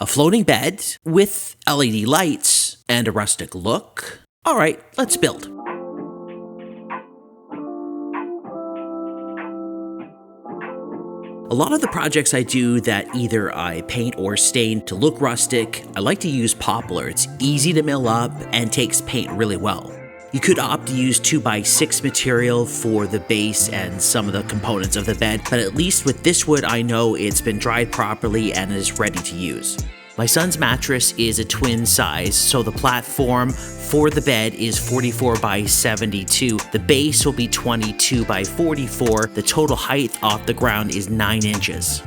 A floating bed with LED lights and a rustic look. All right, let's build. A lot of the projects I do that either I paint or stain to look rustic, I like to use poplar. It's easy to mill up and takes paint really well. You could opt to use 2x6 material for the base and some of the components of the bed, but at least with this wood I know it's been dried properly and is ready to use. My son's mattress is a twin size, so the platform for the bed is 44x72. The base will be 22x44. The total height off the ground is 9 inches.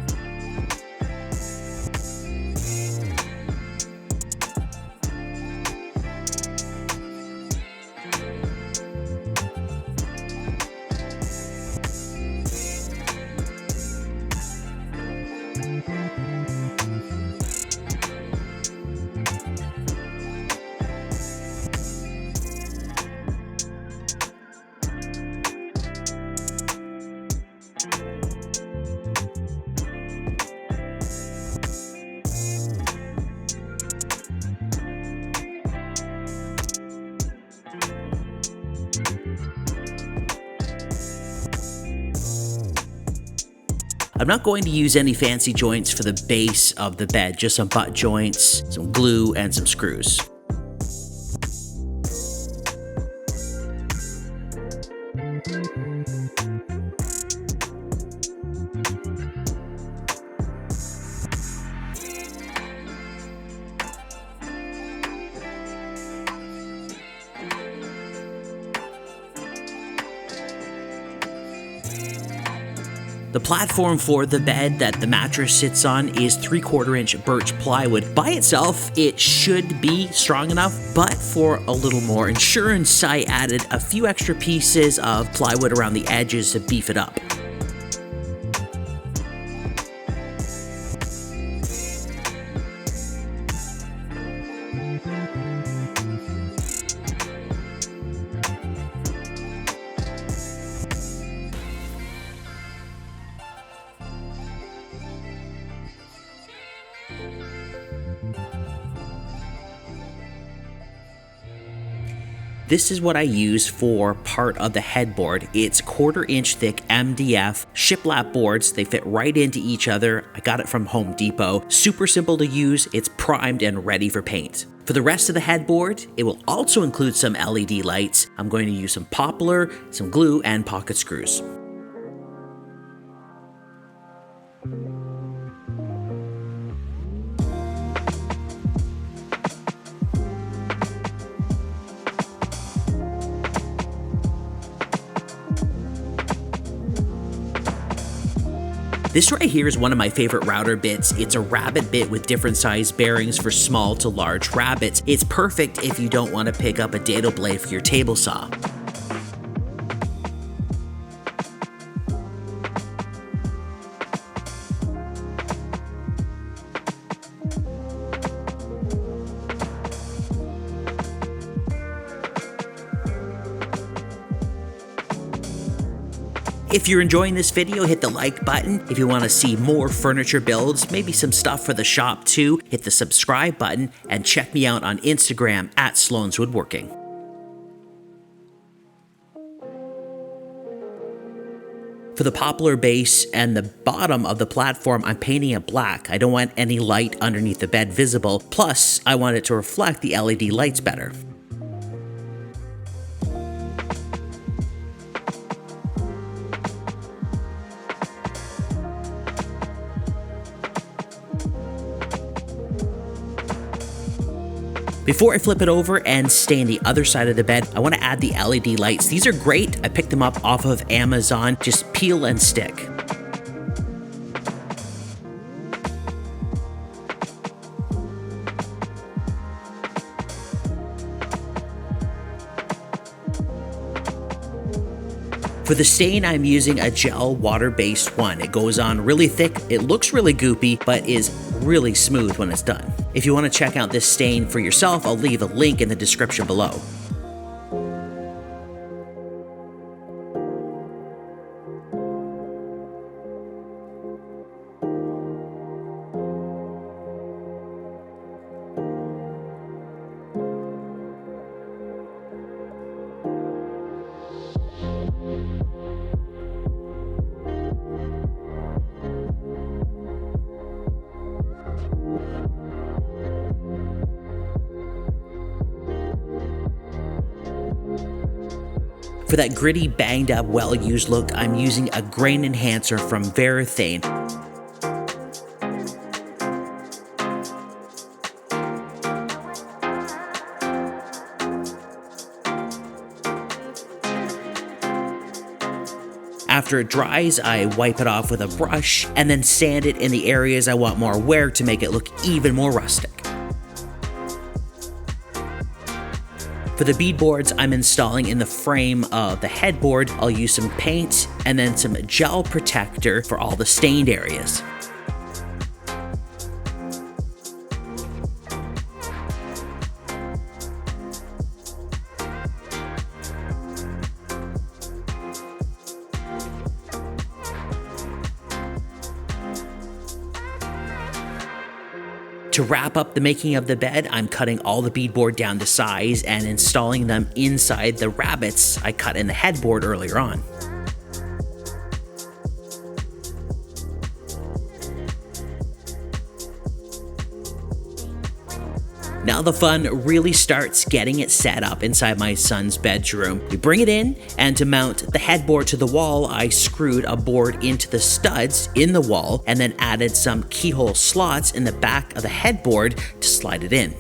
I'm not going to use any fancy joints for the base of the bed, just some butt joints, some glue, and some screws. The platform for the bed that the mattress sits on is 3/4 inch birch plywood. By itself, it should be strong enough, but for a little more insurance, I added a few extra pieces of plywood around the edges to beef it up. This is what I use for part of the headboard. It's 1/4 inch thick MDF shiplap boards. They fit right into each other. I got it from Home Depot. Super simple to use. It's primed and ready for paint. For the rest of the headboard, it will also include some LED lights. I'm going to use some poplar, some glue, and pocket screws. This right here is one of my favorite router bits. It's a rabbet bit with different size bearings for small to large rabbets. It's perfect if you don't want to pick up a dado blade for your table saw. If you're enjoying this video, hit the like button. If you want to see more furniture builds, maybe some stuff for the shop too, hit the subscribe button and check me out on Instagram at Sloan's Woodworking. For the poplar base and the bottom of the platform, I'm painting it black. I don't want any light underneath the bed visible. Plus, I want it to reflect the LED lights better. Before I flip it over and stain the other side of the bed, I want to add the LED lights. These are great. I picked them up off of Amazon. Just peel and stick. For the stain, I'm using a gel water-based one. It goes on really thick, it looks really goopy, but is really smooth when it's done. If you want to check out this stain for yourself, I'll leave a link in the description below. For that gritty, banged up, well-used look, I'm using a grain enhancer from Varathane. After it dries, I wipe it off with a brush and then sand it in the areas I want more wear to make it look even more rustic. For the beadboards I'm installing in the frame of the headboard, I'll use some paint and then some gel protector for all the stained areas. To wrap up the making of the bed, I'm cutting all the beadboard down to size and installing them inside the rabbets I cut in the headboard earlier on. Now the fun really starts getting it set up inside my son's bedroom. We bring it in, and to mount the headboard to the wall, I screwed a board into the studs in the wall and then added some keyhole slots in the back of the headboard to slide it in.